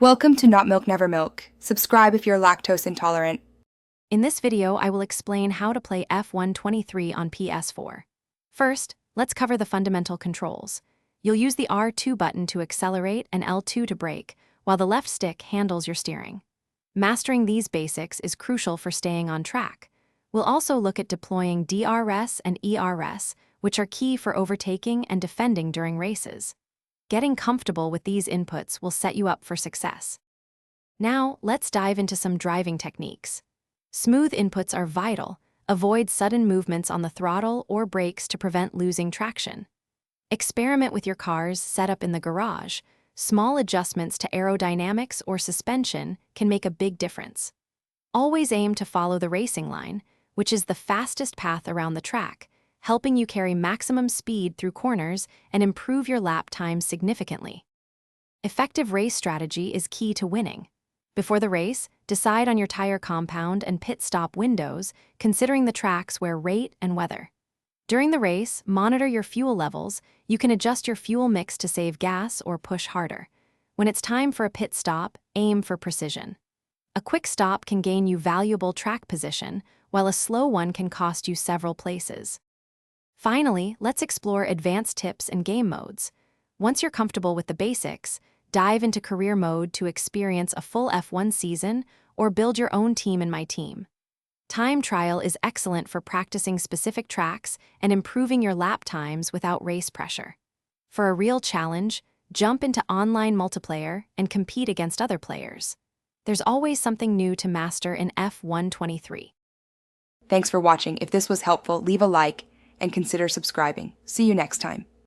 Welcome to Not Milk Never Milk. Subscribe if you're lactose intolerant. In this video, I will explain how to play F123 on PS4. First, let's cover the fundamental controls. You'll use the R2 button to accelerate and L2 to brake, while the left stick handles your steering. Mastering these basics is crucial for staying on track. We'll also look at deploying DRS and ERS, which are key for overtaking and defending during races. Getting comfortable with these inputs will set you up for success. Now, let's dive into some driving techniques. Smooth inputs are vital. Avoid sudden movements on the throttle or brakes to prevent losing traction. Experiment with your cars set up in the garage. Small adjustments to aerodynamics or suspension can make a big difference. Always aim to follow the racing line, which is the fastest path around the track, helping you carry maximum speed through corners and improve your lap time significantly. Effective race strategy is key to winning. Before the race, decide on your tire compound and pit stop windows, considering the tracks where rate and weather. During the race, monitor your fuel levels. You can adjust your fuel mix to save gas or push harder. When it's time for a pit stop, aim for precision. A quick stop can gain you valuable track position, while a slow one can cost you several places. Finally, let's explore advanced tips and game modes. Once you're comfortable with the basics, dive into career mode to experience a full F1 season or build your own team in my team. Time trial is excellent for practicing specific tracks and improving your lap times without race pressure. For a real challenge, jump into online multiplayer and compete against other players. There's always something new to master in F123. Thanks for watching. If this was helpful, leave a like and consider subscribing. See you next time.